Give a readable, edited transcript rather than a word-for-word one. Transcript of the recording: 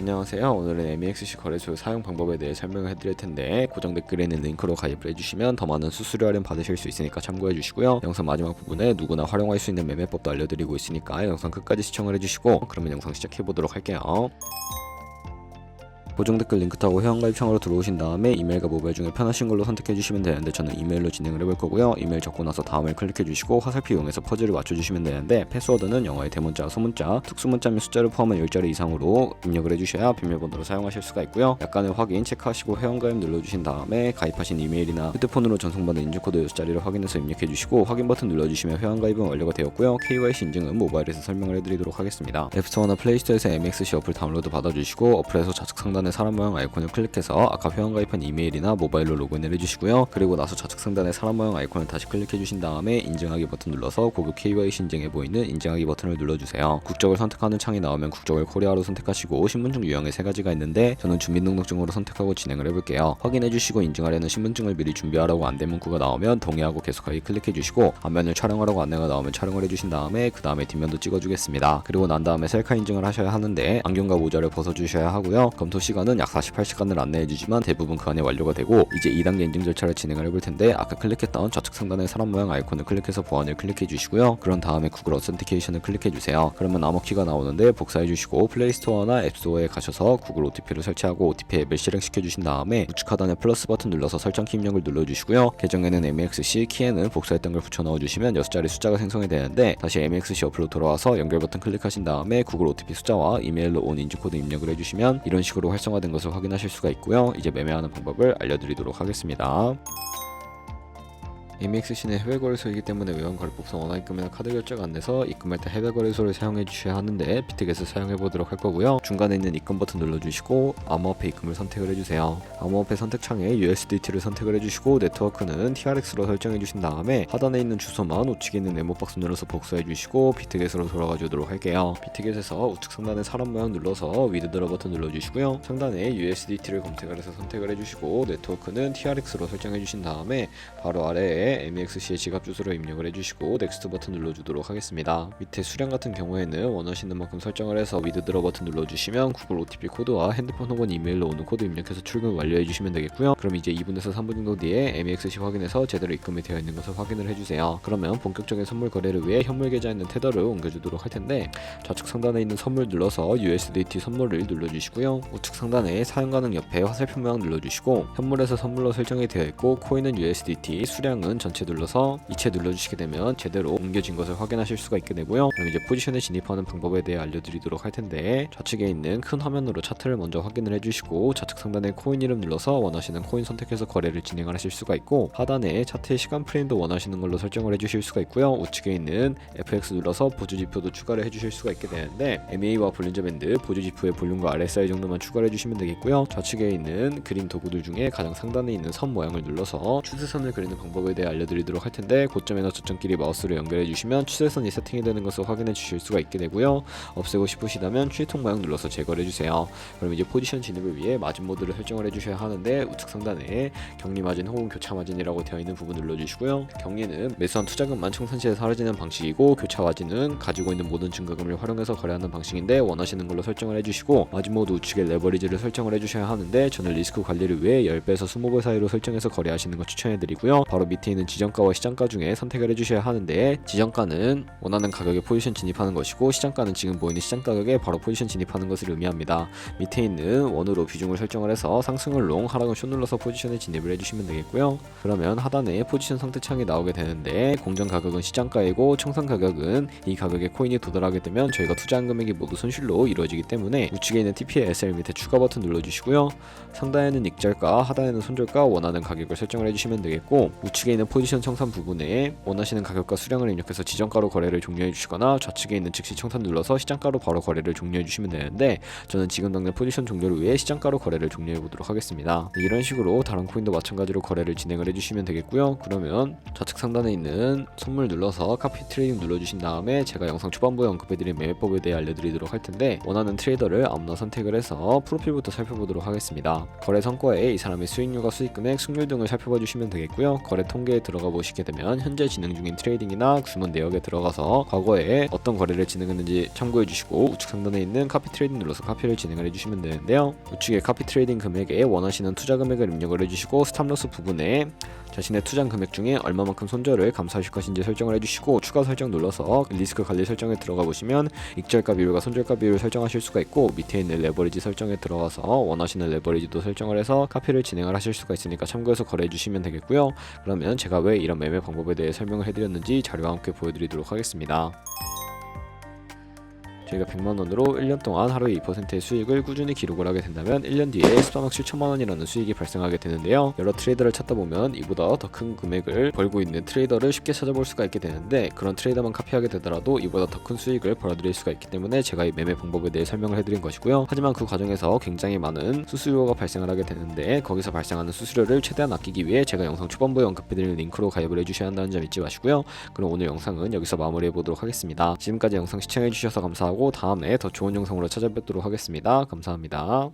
안녕하세요. 오늘은 MEXC 거래소 사용 방법에 대해 설명을 해드릴 텐데 고정 댓글에 있는 링크로 가입을 해주시면 더 많은 수수료 할인 받으실 수 있으니까 참고해 주시고요. 영상 마지막 부분에 누구나 활용할 수 있는 매매법도 알려드리고 있으니까 영상 끝까지 시청을 해주시고 그러면 영상 시작해보도록 할게요. 고정 댓글 링크 타고 회원가입창으로 들어오신 다음에 이메일과 모바일 중에 편하신 걸로 선택해 주시면 되는데 저는 이메일로 진행을 해볼 거고요. 이메일 적고 나서 다음을 클릭해 주시고 화살표 이용해서 퍼즐을 맞춰주시면 되는데 패스워드는 영어의 대문자, 소문자, 특수문자 및 숫자를 포함한 10자리 이상으로 입력을 해주셔야 비밀번호로 사용하실 수가 있고요. 약간의 확인 체크하시고 회원가입 눌러주신 다음에 가입하신 이메일이나 휴대폰으로 전송받은 인증코드 6자리를 확인해서 입력해 주시고 확인 버튼 눌러주시면 회원가입은 완료가 되었고요. KYC 인증은 모바일에서 설명을 해드리도록 하겠습니다. 앱스토어나 플레이스토어에서 MEXC 어플 다운로드 받아주시고 어플에서 좌측 상단에 사람 모양 아이콘을 클릭해서 아까 회원가입한 이메일이나 모바일로 로그인을 해주시고요. 그리고 나서 좌측 상단에 사람 모양 아이콘을 다시 클릭해 주신 다음에 인증하기 버튼 눌러서 고급 KYC 인증해 보이는 인증하기 버튼을 눌러주세요. 국적을 선택하는 창이 나오면 국적을 코리아로 선택하시고 신분증 유형에 3가지가 있는데 저는 주민등록증으로 선택하고 진행을 해볼게요. 확인해 주시고 인증하려는 신분증을 미리 준비하라고 안내 문구가 나오면 동의하고 계속하기 클릭해 주시고 앞면을 촬영하라고 안내가 나오면 촬영을 해주신 다음에 그 다음에 뒷면도 찍어주겠습니다. 그리고 난 다음에 셀카 인증을 하셔야 하는데 안경과 모자를 벗어주셔야 하고요. 검토 시간은 약 48시간을 안내해주지만 대부분 그 안에 완료가 되고 이제 2단계 인증 절차를 진행을 해볼 텐데 아까 클릭했던 좌측 상단의 사람 모양 아이콘을 클릭해서 보안을 클릭해 주시고요. 그런 다음에 구글 어센티케이션을 클릭해 주세요. 그러면 암호키가 나오는데 복사해 주시고 플레이스토어나 앱스토어에 가셔서 구글 OTP를 설치하고 OTP 앱을 실행시켜 주신 다음에 우측 하단에 플러스 버튼 눌러서 설정키 입력을 눌러주시고요. 계정에는 MEXC, 키에는 복사했던 걸 붙여 넣어주시면 6자리 숫자가 생성이 되는데 다시 MEXC 어플로 돌아와서 연결 버튼 클릭하신 다음에 구글 OTP 숫자와 이메일로 온 인증코드 입력을 해주시면 이런 식으로 활성화된 것을 확인하실 수가 있고요. 이제 매매하는 방법을 알려드리도록 하겠습니다. MEXC는 해외 거래소이기 때문에 외환거래법상 원화 입금이나 카드 결제가 안 돼서 입금할 때 해외 거래소를 사용해 주셔야 하는데 비트겟을 사용해 보도록 할 거고요. 중간에 있는 입금 버튼 눌러주시고 암호화폐 입금을 선택을 해주세요. 암호화폐 선택창에 USDT를 선택을 해주시고 네트워크는 TRX로 설정해 주신 다음에 하단에 있는 주소만 우측에 있는 네모박스 눌러서 복사해 주시고 비트겟으로 돌아가 주도록 할게요. 비트겟에서 우측 상단에 사람 모양 눌러서 위드드러 버튼 눌러주시고요. 상단에 USDT를 검색을 해서 선택을 해주시고 네트워크는 TRX로 설정해 주신 다음에 바로 아래에 MEXC의 지갑 주소를 입력을 해주시고 넥스트 버튼 눌러주도록 하겠습니다. 밑에 수량 같은 경우에는 원하시는 만큼 설정을 해서 위드드러 버튼 눌러주시면 구글 OTP 코드와 핸드폰 혹은 이메일로 오는 코드 입력해서 출금 완료해주시면 되겠고요. 그럼 이제 2분에서 3분 정도 뒤에 MEXC 확인해서 제대로 입금이 되어 있는 것을 확인을 해주세요. 그러면 본격적인 선물 거래를 위해 현물 계좌에 있는 테더를 옮겨주도록 할 텐데 좌측 상단에 있는 선물 눌러서 USDT 선물을 눌러주시고요. 우측 상단에 사용 가능 옆에 화살표 모양 눌러주시고 현물에서 선물로 설정이 되어 있고 코인은 USDT, 수량은 전체 눌러서 이체 눌러주시게 되면 제대로 옮겨진 것을 확인하실 수가 있게 되고요. 그럼 이제 포지션에 진입하는 방법에 대해 알려드리도록 할 텐데 좌측에 있는 큰 화면으로 차트를 먼저 확인을 해주시고 좌측 상단에 코인 이름 눌러서 원하시는 코인 선택해서 거래를 진행을 하실 수가 있고 하단에 차트의 시간 프레임도 원하시는 걸로 설정을 해주실 수가 있고요. 우측에 있는 FX 눌러서 보조지표도 추가를 해주실 수가 있게 되는데 MA와 볼린저 밴드, 보조지표의 볼륨과 RSI 정도만 추가를 해주시면 되겠고요. 좌측에 있는 그림 도구들 중에 가장 상단에 있는 선 모양을 눌러서 추세선을 그리는 방법에 대해 알려드리도록 할 텐데 고점이나 저점끼리 마우스로 연결해 주시면 추세선이 세팅이 되는 것을 확인해 주실 수가 있게 되고요. 없애고 싶으시다면 추이통 모양 눌러서 제거를 해주세요. 그럼 이제 포지션 진입을 위해 마진 모드를 설정을 해주셔야 하는데 우측 상단에 격리 마진 혹은 교차 마진이라고 되어 있는 부분 눌러주시고요. 격리는 매수한 투자금만 청산시에 사라지는 방식이고 교차 마진은 가지고 있는 모든 증가금을 활용해서 거래하는 방식인데 원하시는 걸로 설정을 해주시고 마진 모드 우측에 레버리지를 설정을 해주셔야 하는데 저는 리스크 관리를 위해 10배에서 20배 사이로 설정해서 거래하시는 걸 추천해드리고요. 바로 밑에 있는 지정가와 시장가 중에 선택을 해주셔야 하는데 지정가는 원하는 가격에 포지션 진입하는 것이고 시장가는 지금 보이는 시장 가격에 바로 포지션 진입하는 것을 의미합니다. 밑에 있는 원으로 비중을 설정을 해서 상승을 롱, 하락은 숏 눌러서 포지션에 진입을 해주시면 되겠고요. 그러면 하단에 포지션 선택창이 나오게 되는데 공정 가격은 시장가이고 청산 가격은 이 가격에 코인이 도달하게 되면 저희가 투자한 금액이 모두 손실로 이루어지기 때문에 우측에 있는 TP의 SL 밑에 추가 버튼 눌러주시고요. 상단에는 익절가, 하단에는 손절가 원하는 가격을 설정을 해주시면 되겠고 우측에 있는 포지션 청산 부분에 원하시는 가격과 수량을 입력해서 지정가로 거래를 종료해 주시거나 좌측에 있는 즉시 청산 눌러서 시장가로 바로 거래를 종료해 주시면 되는데 저는 지금 당장 포지션 종료를 위해 시장가로 거래를 종료해 보도록 하겠습니다. 이런 식으로 다른 코인도 마찬가지로 거래를 진행을 해주시면 되겠고요. 그러면 좌측 상단에 있는 선물 눌러서 카피 트레이딩 눌러주신 다음에 제가 영상 초반부에 언급해드린 매매법에 대해 알려드리도록 할 텐데 원하는 트레이더를 아무나 선택을 해서 프로필부터 살펴보도록 하겠습니다. 거래 성과에 이 사람의 수익률과 수익금액, 승률 등을 살펴봐 주시면 되겠고요. 거래 통계에 사이트에 들어가 보시게 되면 현재 진행 중인 트레이딩이나 주문 내역에 들어가서 과거에 어떤 거래를 진행했는지 참고해 주시고 우측 상단에 있는 카피 트레이딩 눌러서 카피를 진행을 해주시면 되는데요. 우측에 카피 트레이딩 금액에 원하시는 투자 금액을 입력을 해주시고 스탑로스 부분에 자신의 투자 금액 중에 얼마만큼 손절을 감수하실 것인지 설정을 해주시고 추가 설정 눌러서 리스크 관리 설정에 들어가 보시면 익절가 비율과 손절가 비율을 설정하실 수가 있고 밑에 있는 레버리지 설정에 들어가서 원하시는 레버리지도 설정을 해서 카피를 진행을 하실 수가 있으니까 참고해서 거래해 주시면 되겠고요. 그러면 제가 왜 이런 매매 방법에 대해 설명을 해드렸는지 자료와 함께 보여드리도록 하겠습니다. 저희가 100만원으로 1년 동안 하루에 2%의 수익을 꾸준히 기록을 하게 된다면 1년 뒤에 13억 7천만원이라는 수익이 발생하게 되는데요. 여러 트레이더를 찾다 보면 이보다 더 큰 금액을 벌고 있는 트레이더를 쉽게 찾아볼 수가 있게 되는데 그런 트레이더만 카피하게 되더라도 이보다 더 큰 수익을 벌어들일 수가 있기 때문에 제가 이 매매 방법에 대해 설명을 해드린 것이고요. 하지만 그 과정에서 굉장히 많은 수수료가 발생을 하게 되는데 거기서 발생하는 수수료를 최대한 아끼기 위해 제가 영상 초반부에 언급해드린 링크로 가입을 해주셔야 한다는 점 잊지 마시고요. 그럼 오늘 영상은 여기서 마무리해보도록 하겠습니다. 지금까지 영상 시청해주셔서 감사하고 다음에 더 좋은 영상으로 찾아뵙도록 하겠습니다. 감사합니다.